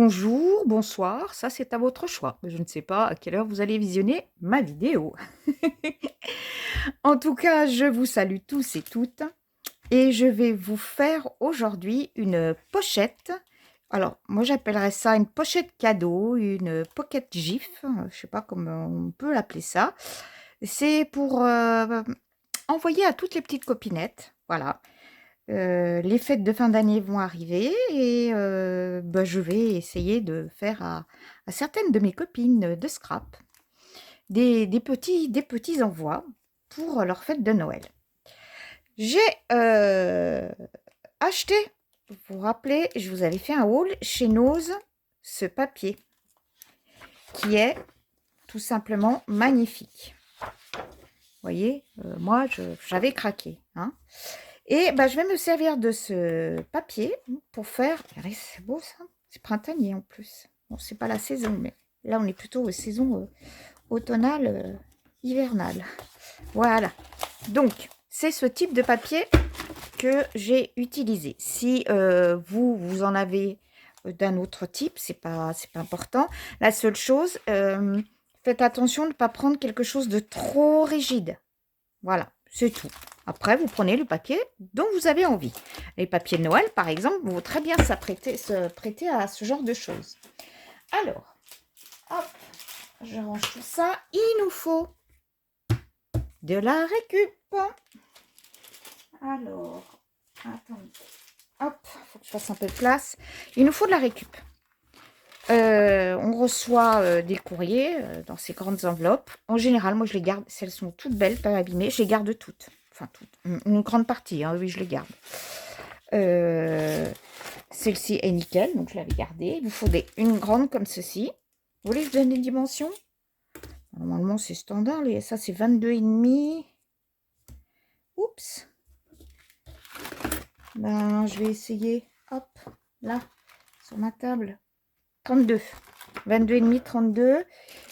Bonjour, bonsoir, ça c'est à votre choix. Je ne sais pas à quelle heure vous allez visionner ma vidéo. En tout cas, je vous salue tous et toutes et je vais vous faire aujourd'hui une pochette. Alors, moi j'appellerais ça une pochette cadeau, une pocket GIF, je ne sais pas comment on peut l'appeler ça. C'est pour envoyer à toutes les petites copinettes, voilà. Les fêtes de fin d'année vont arriver et bah, je vais essayer de faire à certaines de mes copines de scrap des petits envois pour leur fête de Noël. J'ai acheté, vous vous rappelez, je vous avais fait un haul chez Nose, ce papier qui est tout simplement magnifique. Vous voyez, moi j'avais craqué, hein. Et bah, je vais me servir de ce papier pour faire... Regardez, c'est beau ça. C'est printanier en plus. Bon, c'est pas la saison, mais là, on est plutôt aux saisons automnales, hivernales. Voilà. Donc, c'est ce type de papier que j'ai utilisé. Si vous en avez d'un autre type, c'est pas important. La seule chose, faites attention de ne pas prendre quelque chose de trop rigide. Voilà, c'est tout. Après, vous prenez le papier dont vous avez envie. Les papiers de Noël, par exemple, vont très bien se prêter à ce genre de choses. Alors, hop, je range tout ça. Il nous faut de la récup. Alors, attendez. Hop, il faut que je fasse un peu de place. Il nous faut de la récup. On reçoit des courriers dans ces grandes enveloppes. En général, moi, je les garde. Elles sont toutes belles, pas abîmées. Je les garde toutes. Enfin, toutes. Une grande partie, hein, oui, je les garde. Celle-ci est nickel, donc je l'avais gardée. Il vous faut une grande comme ceci. Vous voulez que je donne les dimensions? Normalement, c'est standard. Ça, c'est 22,5. Oups. Ben, je vais essayer. Hop, là, sur ma table. 32. 22,5, 32.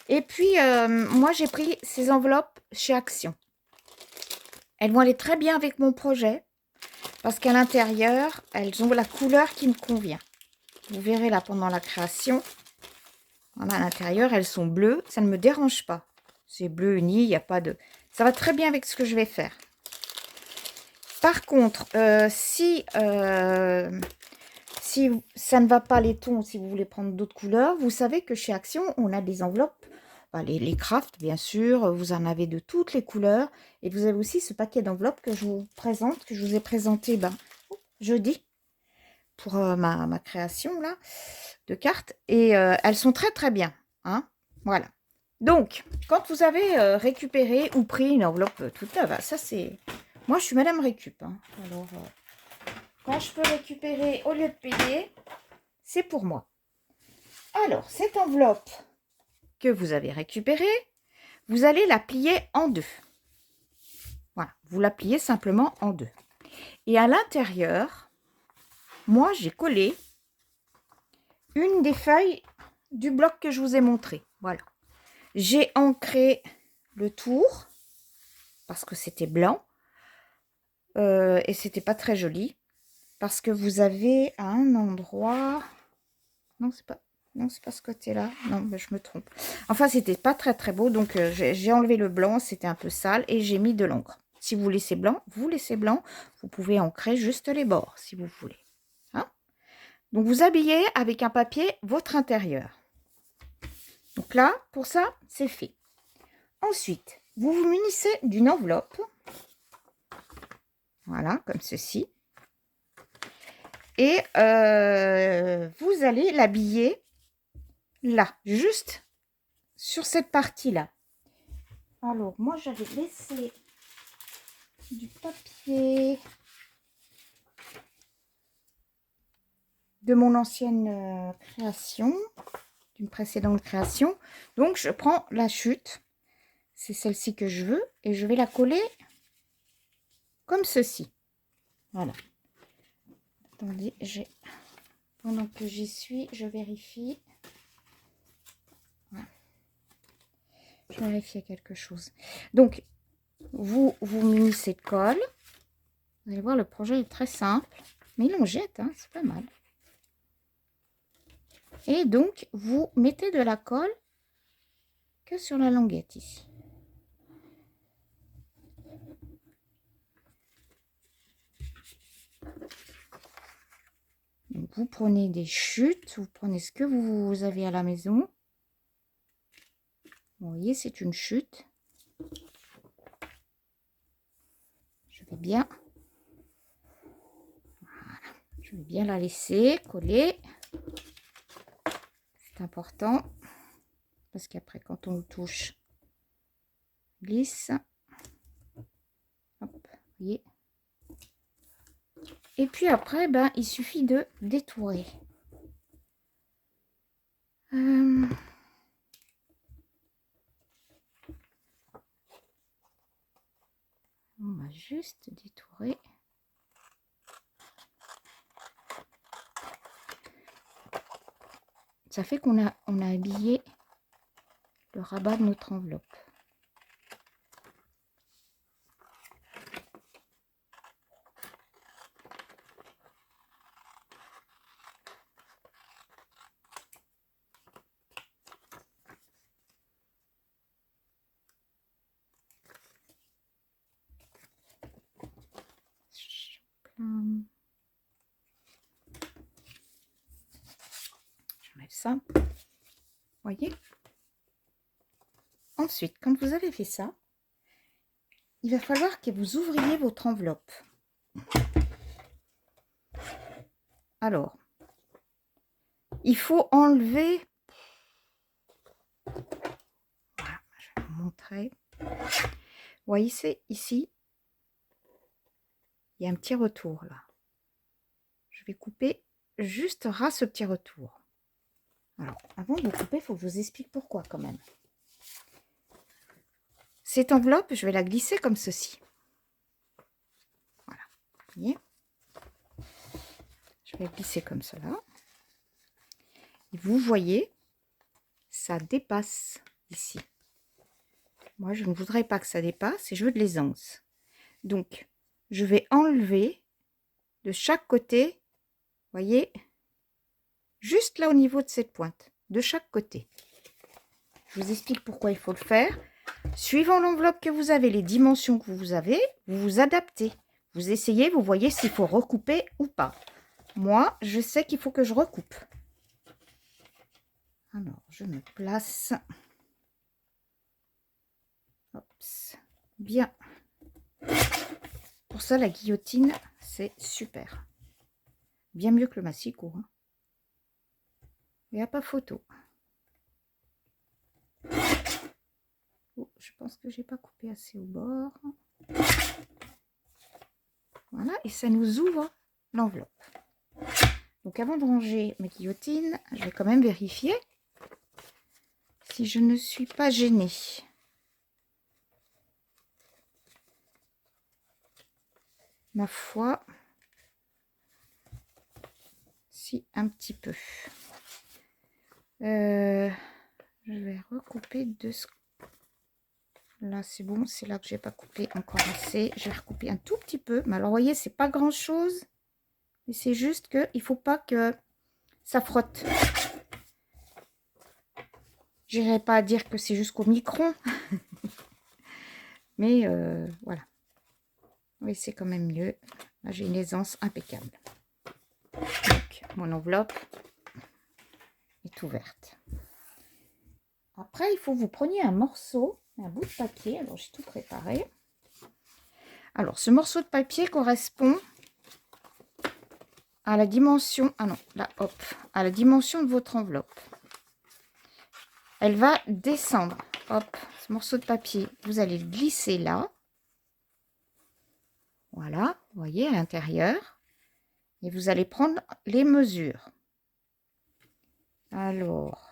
Et puis, moi, j'ai pris ces enveloppes chez Action. Elles vont aller très bien avec mon projet parce qu'à l'intérieur, elles ont la couleur qui me convient. Vous verrez là pendant la création. Voilà, à l'intérieur, elles sont bleues. Ça ne me dérange pas. C'est bleu uni, il n'y a pas de... Ça va très bien avec ce que je vais faire. Par contre, si ça ne va pas les tons, si vous voulez prendre d'autres couleurs, vous savez que chez Action, on a des enveloppes. Les crafts, bien sûr, vous en avez de toutes les couleurs. Et vous avez aussi ce paquet d'enveloppes que je vous présente, que je vous ai présenté jeudi pour ma création là, de cartes. Et elles sont très très bien. Hein, voilà. Donc, quand vous avez récupéré ou pris une enveloppe toute neuve, ça c'est... Moi, je suis Madame Récup. Hein. Alors, quand je peux récupérer au lieu de payer, c'est pour moi. Alors, cette enveloppe que vous avez récupérée, vous allez la plier en deux. Voilà, vous la pliez simplement en deux. Et à l'intérieur, moi, j'ai collé une des feuilles du bloc que je vous ai montré. Voilà. J'ai ancré le tour parce que c'était blanc et c'était pas très joli parce que vous avez à un endroit... Non, c'est pas ce côté-là. Non, mais je me trompe. Enfin, c'était pas très très beau. Donc, j'ai enlevé le blanc. C'était un peu sale. Et j'ai mis de l'encre. Si vous laissez blanc, vous laissez blanc. Vous pouvez ancrer juste les bords, si vous voulez. Hein? Donc, vous habillez avec un papier votre intérieur. Donc là, pour ça, c'est fait. Ensuite, vous vous munissez d'une enveloppe. Voilà, comme ceci. Et vous allez l'habiller là, juste sur cette partie-là. Alors, moi, j'avais laissé du papier de mon ancienne création, d'une précédente création. Donc, je prends la chute. C'est celle-ci que je veux. Et je vais la coller comme ceci. Voilà. Attendez, pendant que j'y suis, je vérifie. Voilà. Je vérifie quelque chose. Donc, vous munissez de colle. Vous allez voir, le projet est très simple. Mais il en jette, hein, c'est pas mal. Et donc, vous mettez de la colle que sur la languette ici. Donc, vous prenez des chutes, vous prenez ce que vous avez à la maison. Vous voyez, c'est une chute. Je vais bien, voilà, je vais bien la laisser coller. C'est important parce qu'après, quand on le touche, glisse. Hop, vous voyez. Et puis après, ben, il suffit de détourer. On va juste détourer. Ça fait qu'on a habillé le rabat de notre enveloppe. J'enlève ça. Voyez. Ensuite, quand vous avez fait ça, il va falloir que vous ouvriez votre enveloppe. Alors, il faut enlever. Voilà, je vais vous montrer. Vous voyez, ici, il y a un petit retour là. Je vais couper juste ras ce petit retour. Alors, avant de couper, il faut que je vous explique pourquoi quand même. Cette enveloppe, je vais la glisser comme ceci. Voilà, vous voyez. Je vais la glisser comme cela. Et vous voyez, ça dépasse ici. Moi, je ne voudrais pas que ça dépasse et je veux de l'aisance. Donc, je vais enlever de chaque côté, vous voyez, juste là au niveau de cette pointe, de chaque côté. Je vous explique pourquoi il faut le faire. Suivant l'enveloppe que vous avez, les dimensions que vous avez, vous vous adaptez. Vous essayez, vous voyez s'il faut recouper ou pas. Moi, je sais qu'il faut que je recoupe. Alors, je me place. Hops. Bien. Pour ça, la guillotine, c'est super. Bien mieux que le massicot. Hein. Il n'y a pas photo. Oh, je pense que j'ai pas coupé assez au bord. Voilà, et ça nous ouvre l'enveloppe. Donc avant de ranger ma guillotine, je vais quand même vérifier si je ne suis pas gênée. Ma foi, si, un petit peu. Je vais recouper de ce... Là, c'est bon, c'est là que j'ai pas coupé encore assez. Je vais recouper un tout petit peu. Mais alors, vous voyez, c'est pas grand-chose. Mais c'est juste que il faut pas que ça frotte. J'irai pas dire que c'est jusqu'au micron. Mais voilà. Oui, c'est quand même mieux. Là, j'ai une aisance impeccable. Donc, mon enveloppe est ouverte. Après, il faut que vous preniez un morceau, un bout de papier. Alors, j'ai tout préparé. Alors, ce morceau de papier correspond à la dimension... Ah non, là, hop. À la dimension de votre enveloppe. Elle va descendre. Hop, ce morceau de papier, vous allez le glisser là. Voilà, vous voyez, à l'intérieur. Et vous allez prendre les mesures. Alors,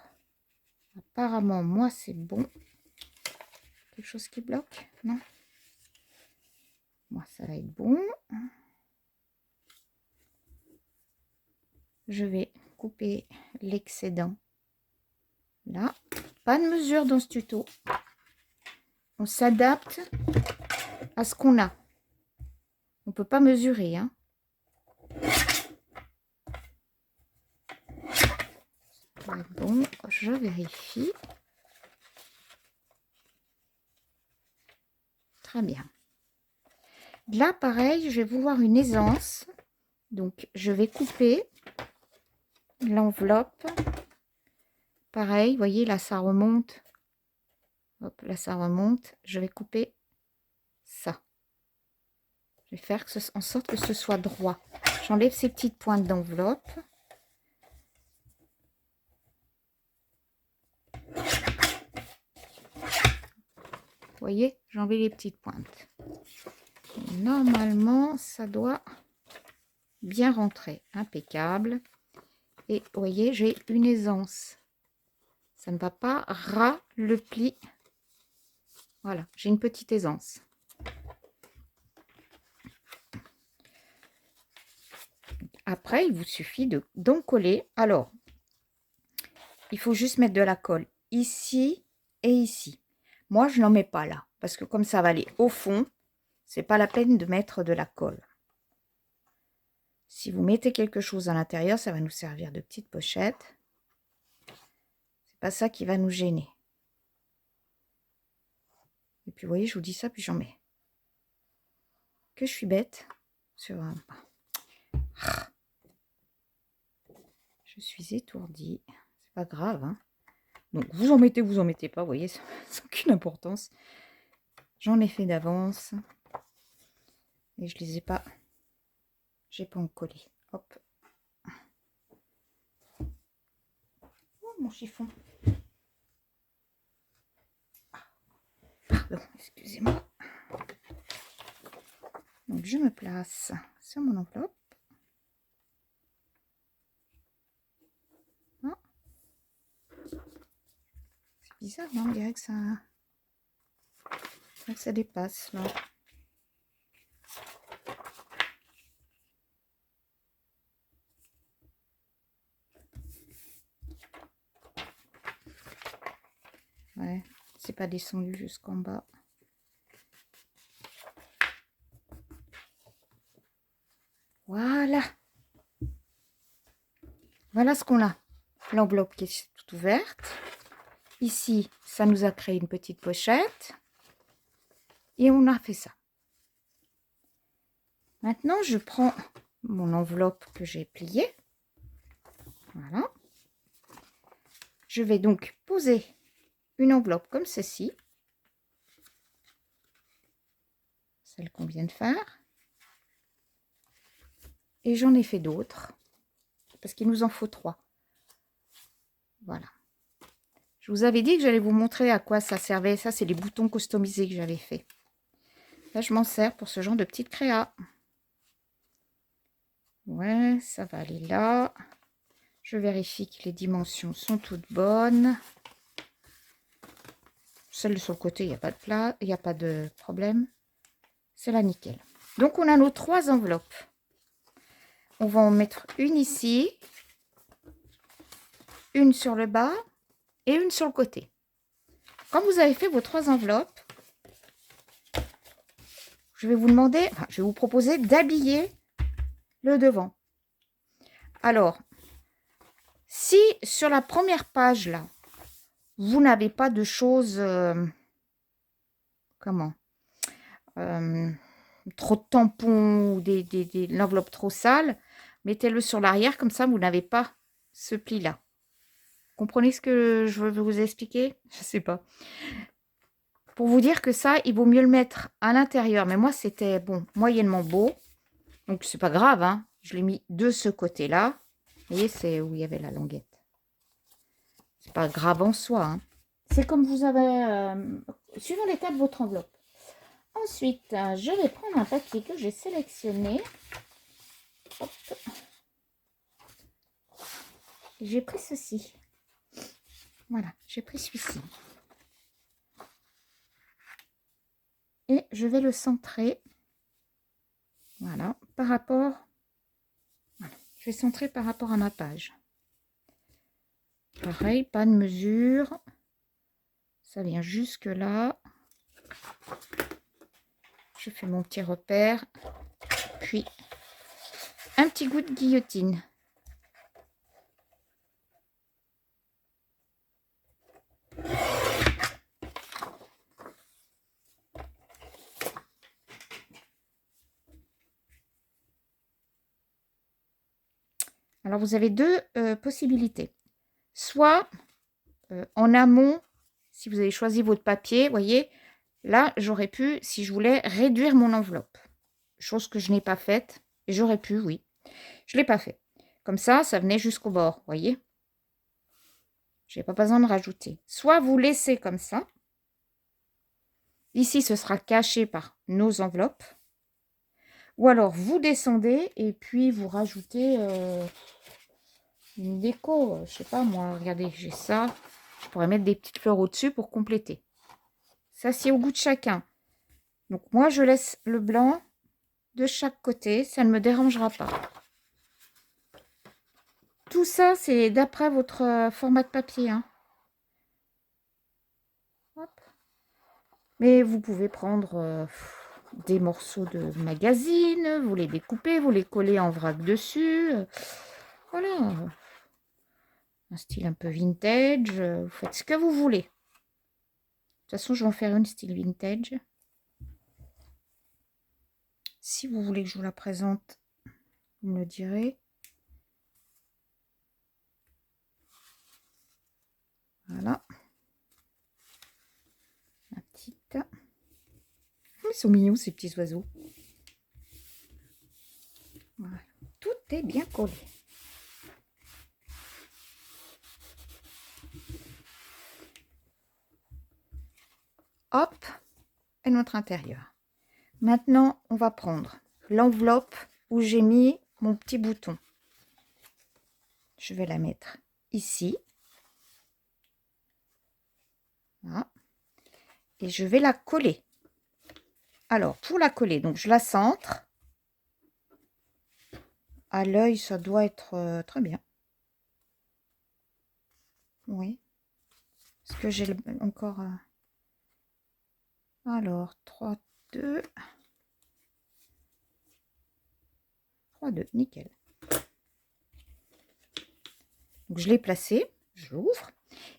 apparemment, moi, c'est bon. Quelque chose qui bloque? Non? Moi, ça va être bon. Je vais couper l'excédent. Là, pas de mesure dans ce tuto. On s'adapte à ce qu'on a. On ne peut pas mesurer, hein. c'est bon, je vérifie. Très bien. Là, pareil, je vais vouloir une aisance. Donc, je vais couper l'enveloppe. Pareil, vous voyez, là, ça remonte. Hop, là, ça remonte. Je vais couper ça. Je vais faire en sorte que ce soit droit. J'enlève ces petites pointes d'enveloppe. Vous voyez, j'enlève les petites pointes. Et normalement, ça doit bien rentrer. Impeccable. Et vous voyez, j'ai une aisance. Ça ne va pas ras le pli. Voilà, j'ai une petite aisance. Après, il vous suffit d'en coller. Alors, il faut juste mettre de la colle ici et ici. Moi, je n'en mets pas là. Parce que comme ça va aller au fond, c'est pas la peine de mettre de la colle. Si vous mettez quelque chose à l'intérieur, ça va nous servir de petite pochette. C'est pas ça qui va nous gêner. Et puis, vous voyez, je vous dis ça, puis j'en mets. Que je suis bête. Sur un... Je suis étourdie. C'est pas grave, hein. Donc, vous en mettez pas, vous voyez, ça n'a aucune importance. J'en ai fait d'avance. Et je les ai pas... J'ai pas collé. Hop. Oh, mon chiffon. Pardon, excusez-moi. Donc, je me place sur mon enveloppe. Ah. C'est bizarre, non? On dirait que ça dépasse, là. Ouais, c'est pas descendu jusqu'en bas. Voilà. Voilà ce qu'on a. L'enveloppe qui est toute ouverte. Ici, ça nous a créé une petite pochette. Et on a fait ça. Maintenant, je prends mon enveloppe que j'ai pliée. Voilà. Je vais donc poser une enveloppe comme ceci. Celle qu'on vient de faire. Et j'en ai fait d'autres. Parce qu'il nous en faut 3. Voilà. Je vous avais dit que j'allais vous montrer à quoi ça servait. Ça, c'est les boutons customisés que j'avais fait. Là, je m'en sers pour ce genre de petite créa. Ouais, ça va aller là. Je vérifie que les dimensions sont toutes bonnes. Celle sur le côté, il n'y a pas de plat, il n'y a pas de problème. C'est la nickel. Donc, on a nos 3 enveloppes. On va en mettre une ici, une sur le bas et une sur le côté. Quand vous avez fait vos 3 enveloppes, je vais vous demander, je vais vous proposer d'habiller le devant. Alors, si sur la première page là, vous n'avez pas de choses, trop de tampons ou l'enveloppe trop sale, mettez-le sur l'arrière, comme ça vous n'avez pas ce pli là. Comprenez ce que je veux vous expliquer? Je sais pas. Pour vous dire que ça, il vaut mieux le mettre à l'intérieur. Mais moi, c'était bon, moyennement beau. Donc, c'est pas grave, hein. Je l'ai mis de ce côté-là. Vous voyez, c'est où il y avait la languette. C'est pas grave en soi, hein. C'est comme vous avez... suivant l'état de votre enveloppe. Ensuite, je vais prendre un papier que j'ai sélectionné. Hop. J'ai pris ceci. Voilà, j'ai pris celui-ci. Et je vais le centrer. Voilà, par rapport... Voilà, je vais centrer par rapport à ma page. Pareil, pas de mesure. Ça vient jusque là. Je fais mon petit repère. Puis, un petit goût de guillotine. Alors, vous avez deux possibilités. Soit en amont, si vous avez choisi votre papier, voyez, là, j'aurais pu, si je voulais, réduire mon enveloppe. Chose que je n'ai pas faite. Et j'aurais pu, oui. Je ne l'ai pas fait. Comme ça venait jusqu'au bord, voyez. Je n'ai pas besoin de rajouter. Soit vous laissez comme ça. Ici, ce sera caché par nos enveloppes. Ou alors, vous descendez et puis vous rajoutez une déco. Je ne sais pas, moi, regardez, j'ai ça. Je pourrais mettre des petites fleurs au-dessus pour compléter. Ça, c'est au goût de chacun. Donc, moi, je laisse le blanc de chaque côté. Ça ne me dérangera pas. Tout ça, c'est d'après votre format de papier. Hein. Hop. Mais vous pouvez prendre des morceaux de magazine, vous les découpez, vous les collez en vrac dessus. Voilà. Un style un peu vintage. Vous faites ce que vous voulez. De toute façon, je vais en faire une style vintage. Si vous voulez que je vous la présente, vous me le direz. Voilà. La petite. Ils sont mignons, ces petits oiseaux. Voilà. Tout est bien collé. Hop, et notre intérieur. Maintenant, on va prendre l'enveloppe où j'ai mis mon petit bouton. Je vais la mettre ici. Voilà. Et je vais la coller. Alors, pour la coller, donc je la centre. À l'œil, ça doit être très bien. Oui. Est-ce que j'ai encore... Alors, 3, 2... 3, 2, nickel. Donc, je l'ai placé. Je l'ouvre.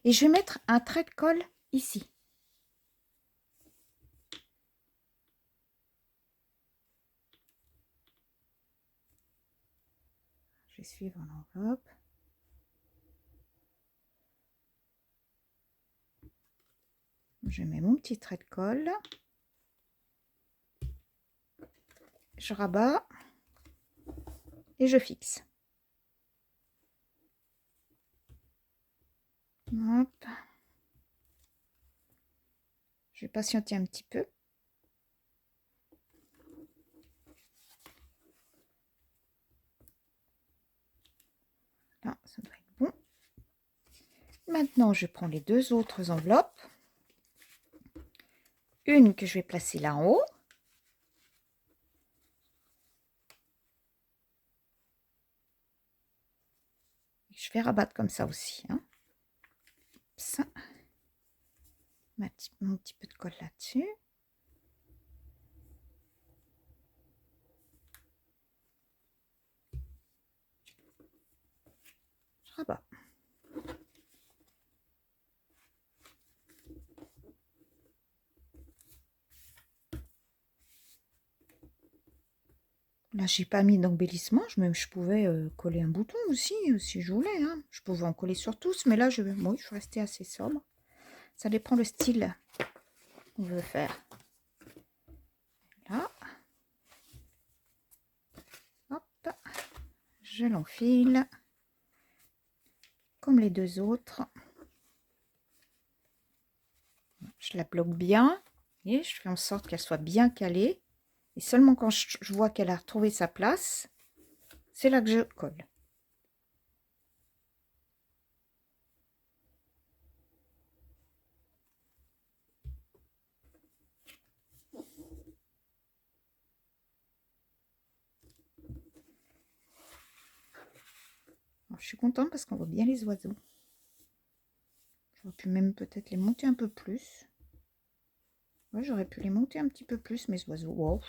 Et je vais mettre un trait de colle ici. Je vais suivre l'enveloppe. Je mets mon petit trait de colle. Je rabats. Et je fixe. Hop. Je vais patienter un petit peu. Là, ça doit être bon. Maintenant, je prends les deux autres enveloppes. Une que je vais placer là en haut. Je vais rabattre comme ça aussi. Hein. Ça. Mon petit peu de colle là-dessus. Je rabats. Là, j'ai pas mis d'embellissement. Je pouvais coller un bouton aussi, si je voulais. Hein. Je pouvais en coller sur tous, mais là, je suis restée assez sobre. Ça dépend le style qu'on veut faire. Là. Hop. Je l'enfile. Comme les deux autres. Je la bloque bien. Et je fais en sorte qu'elle soit bien calée. Et seulement quand je vois qu'elle a retrouvé sa place, c'est là que je colle. Alors, je suis contente parce qu'on voit bien les oiseaux. J'aurais pu même peut-être les monter un peu plus. Ouais, j'aurais pu les monter un petit peu plus, mes oiseaux. Wow,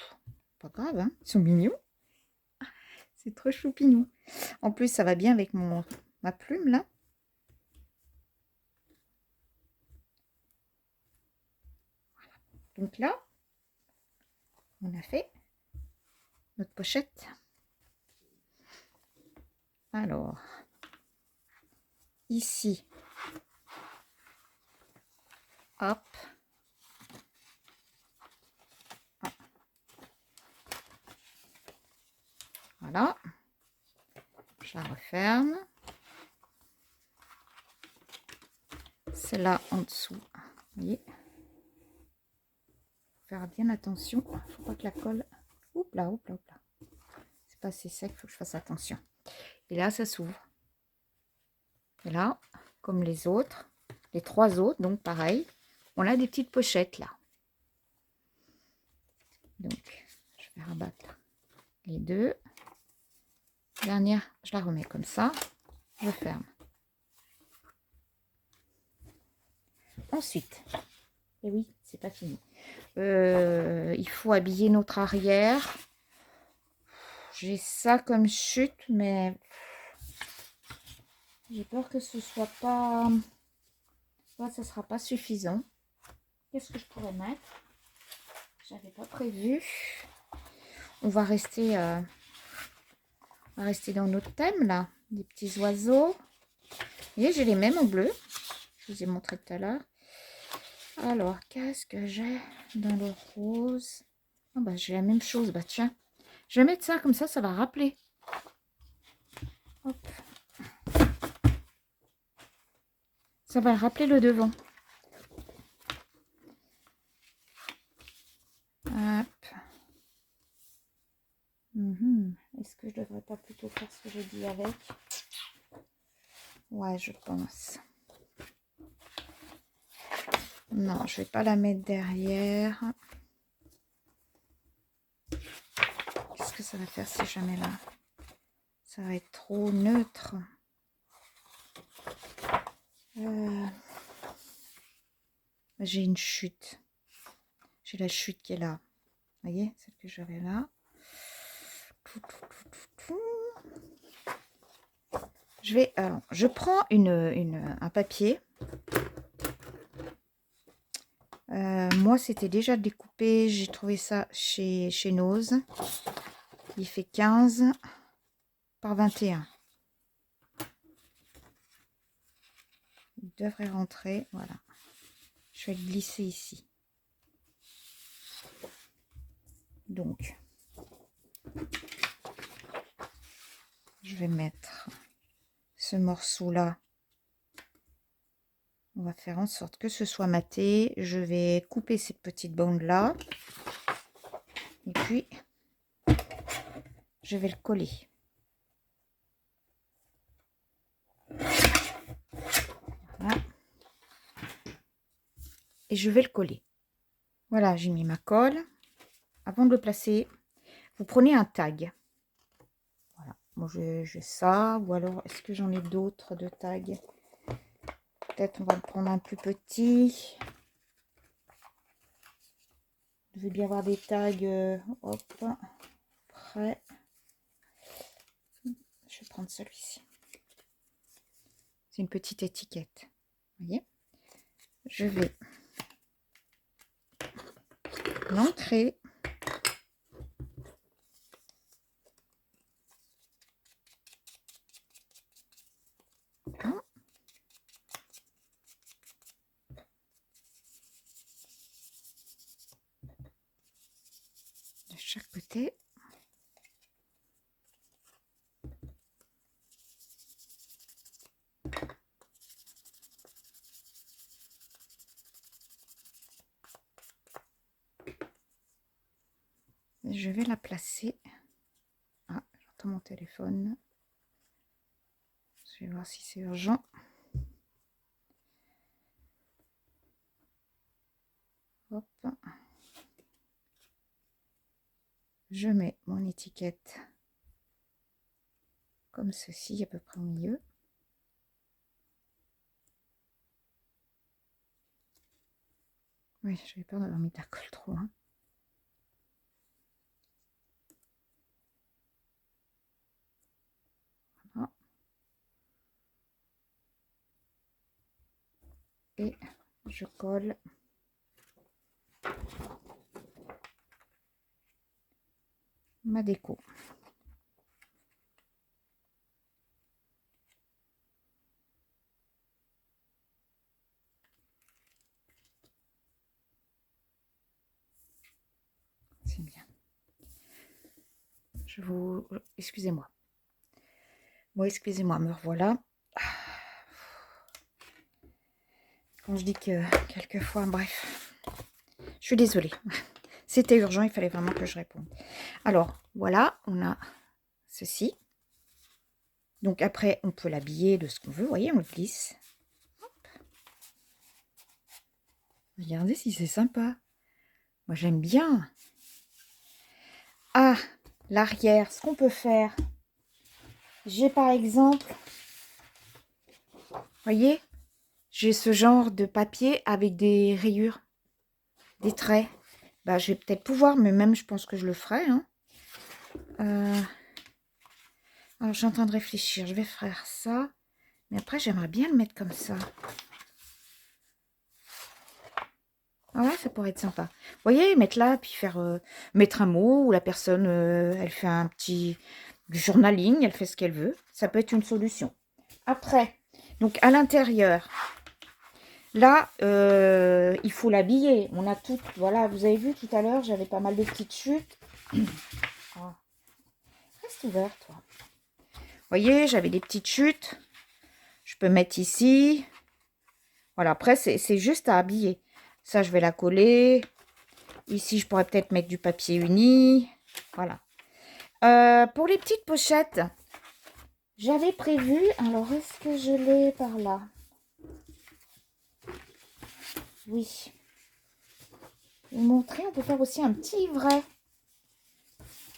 pas grave, hein. Ils sont mignons. C'est trop choupinou. En plus, ça va bien avec ma plume, là. Voilà. Donc là, on a fait notre pochette. Alors, ici, hop. Voilà. Je la referme. Celle-là en dessous. Vous voyez. Faire bien attention. Il ne faut pas que la colle. Oups là, oups là, oups là. C'est pas assez sec, il faut que je fasse attention. Et là, ça s'ouvre. Et là, comme les autres, les trois autres, donc pareil, on a des petites pochettes là. Donc, je vais rabattre les deux. Dernière, je la remets comme ça. Je ferme. Ensuite, et oui, c'est pas fini. Il faut habiller notre arrière. J'ai ça comme chute, mais j'ai peur que ce soit pas... Ouais, ça sera pas suffisant. Qu'est-ce que je pourrais mettre? J'avais pas prévu. On va rester dans notre thème là. Des petits oiseaux. Et j'ai les mêmes en bleu. Je vous ai montré tout à l'heure. Alors, qu'est-ce que j'ai dans le rose? Oh, bah, j'ai la même chose. Bah tiens, je vais mettre ça comme ça va rappeler. Hop. Ça va rappeler le devant. Hop. Est-ce que je devrais pas plutôt faire ce que j'ai dit avec? Ouais, je pense. Non, je vais pas la mettre derrière. Qu'est-ce que ça va faire si je la mets là? Ça va être trop neutre. J'ai une chute. J'ai la chute qui est là. Vous voyez, celle que j'avais là. Je vais, alors, je prends un papier. Moi, c'était déjà découpé. J'ai trouvé ça chez Nose. Il fait 15 par 21. Il devrait rentrer. Voilà. Je vais le glisser ici. Donc, je vais mettre ce morceau-là. On va faire en sorte que ce soit maté. Je vais couper cette petite bande-là. Et puis, je vais le coller. Voilà. Et je vais le coller. Voilà, j'ai mis ma colle. Avant de le placer, vous prenez un tag. Voilà, moi j'ai ça. Ou alors, est-ce que j'en ai d'autres de tags? Peut-être on va le prendre un plus petit. Vous devez bien avoir des tags. Hop, prêt. Je vais prendre celui-ci. C'est une petite étiquette. Vous voyez? Je vais l'ancrer. De chaque côté. Je vais la placer. Ah, j'entends mon téléphone. Je vais voir si c'est urgent. Hop. Je mets mon étiquette comme ceci, à peu près au milieu. Oui, j'avais peur d'avoir mis de la colle trop. Hein. Voilà. Et je colle ma déco. c'est bien. Excusez-moi. Bon, excusez-moi, me revoilà. Quand je dis que quelquefois, bref, je suis désolée. C'était urgent, il fallait vraiment que je réponde. Alors, voilà, on a ceci. Donc après, on peut l'habiller de ce qu'on veut. Vous voyez, on le glisse. Hop. Regardez si c'est sympa. Moi, j'aime bien. Ah, l'arrière, ce qu'on peut faire. J'ai par exemple, vous voyez, j'ai ce genre de papier avec des rayures, des traits. Bah, je vais peut-être pouvoir, mais même je pense que je le ferai. Hein. Alors, je suis en train de réfléchir. Je vais faire ça. Mais après, j'aimerais bien le mettre comme ça. Ah ouais, ça pourrait être sympa. Vous voyez, mettre là, puis faire mettre un mot, où la personne, elle fait un petit journaling, elle fait ce qu'elle veut. Ça peut être une solution. Après, donc à l'intérieur, là, il faut l'habiller. On a tout, voilà, vous avez vu tout à l'heure, j'avais pas mal de petites chutes. Oh. Reste ouvert, toi. Vous voyez, j'avais des petites chutes. Je peux mettre ici. Voilà, après, c'est juste à habiller. Ça, je vais la coller. Ici, je pourrais peut-être mettre du papier uni. Voilà. Pour les petites pochettes, j'avais prévu... Alors, est-ce que je l'ai par là? Oui. Je vais vous montrer. On peut faire aussi un petit livret.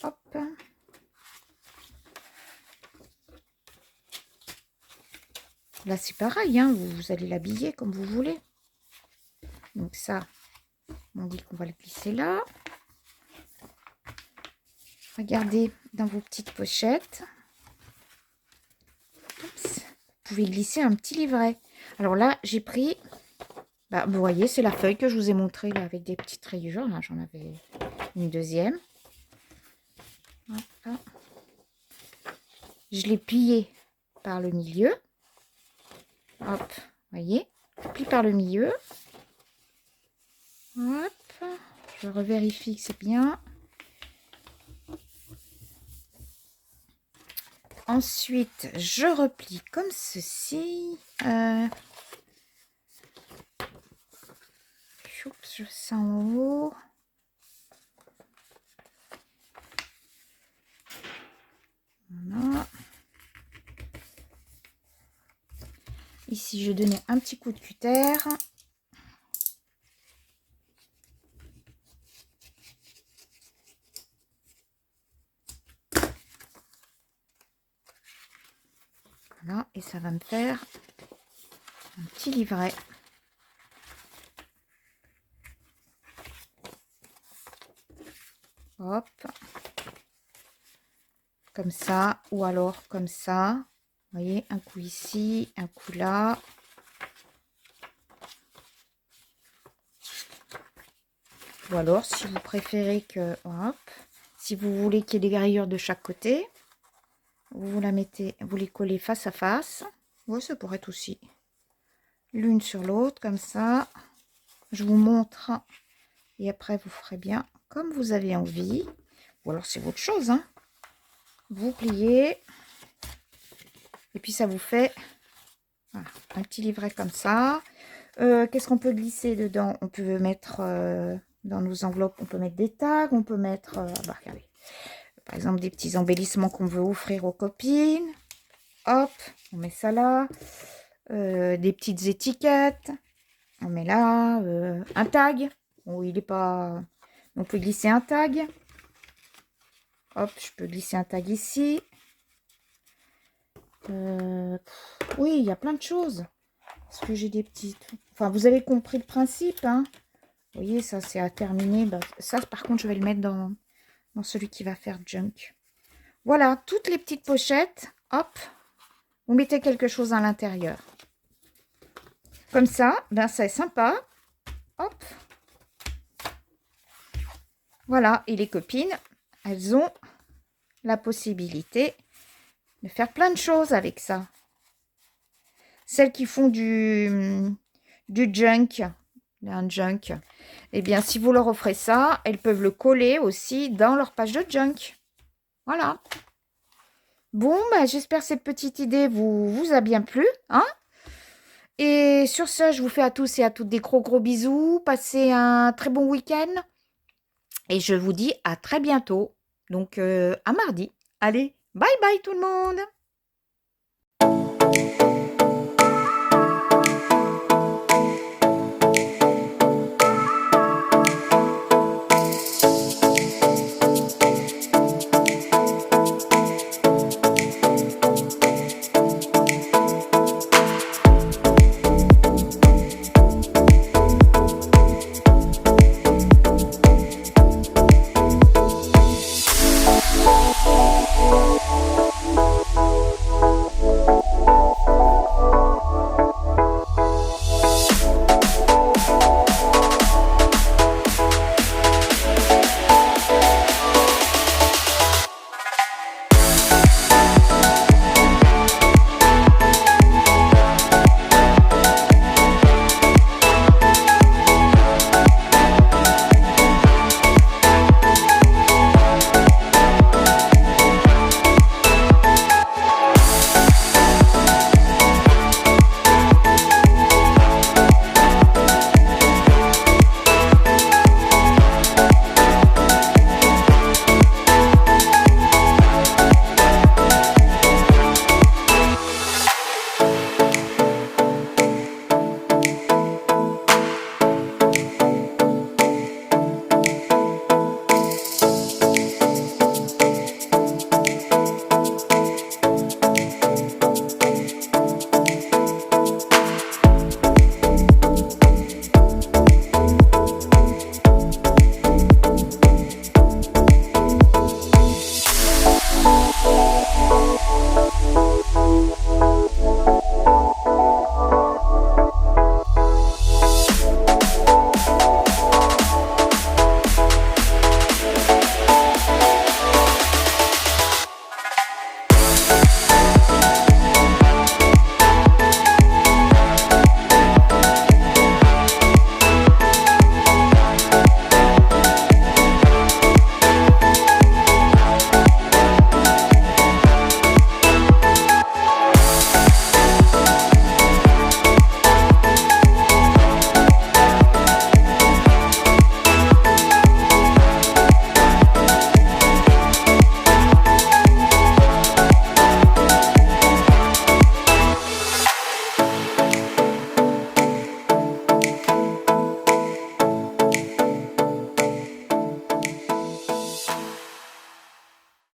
Hop. Là, c'est pareil. Hein, vous allez l'habiller comme vous voulez. Donc ça, on dit qu'on va le glisser là. Regardez dans vos petites pochettes. Oups. Vous pouvez glisser un petit livret. Alors là, j'ai pris... Bah, vous voyez, c'est la feuille que je vous ai montrée là, avec des petites rayures. Là, j'en avais une deuxième. Hop. Je l'ai plié par le milieu. Hop, vous voyez, plie par le milieu. Hop, je revérifie que c'est bien. Ensuite, je replie comme ceci. Je sens en haut. Voilà. Ici, je donnais un petit coup de cutter. Voilà, et ça va me faire un petit livret. Hop. Comme ça, ou alors comme ça. Vous voyez, un coup ici, un coup là. Ou alors, si vous préférez que... Hop. Si vous voulez qu'il y ait des rayures de chaque côté, vous la mettez, vous les collez face à face. Oui, ça pourrait être aussi l'une sur l'autre, comme ça. Je vous montre. Et après, vous ferez bien comme vous avez envie. Ou alors, c'est votre chose. Hein. Vous pliez. Et puis, ça vous fait voilà, un petit livret comme ça. Qu'est-ce qu'on peut glisser dedans? On peut mettre dans nos enveloppes, on peut mettre des tags. On peut mettre, bah, regardez. Par exemple, des petits embellissements qu'on veut offrir aux copines. Hop, on met ça là. Des petites étiquettes. On met là un tag. Bon, il n'est pas... On peut glisser un tag. Hop, je peux glisser un tag ici. Oui, il y a plein de choses. Est-ce que j'ai des petites... Enfin, vous avez compris le principe. Hein. Vous voyez, ça, c'est à terminer. Bah, ça, par contre, je vais le mettre dans celui qui va faire junk. Voilà, toutes les petites pochettes. Hop, vous mettez quelque chose à l'intérieur. Comme ça, ben, c'est sympa. Hop. Voilà, et les copines, elles ont la possibilité de faire plein de choses avec ça. Celles qui font du junk, un junk. Eh bien, si vous leur offrez ça, elles peuvent le coller aussi dans leur page de junk. Voilà. Bon, bah, j'espère que cette petite idée vous a bien plu, hein? Et sur ce, je vous fais à tous et à toutes des gros gros bisous. Passez un très bon week-end. Et je vous dis à très bientôt. Donc, à mardi. Allez, bye bye tout le monde!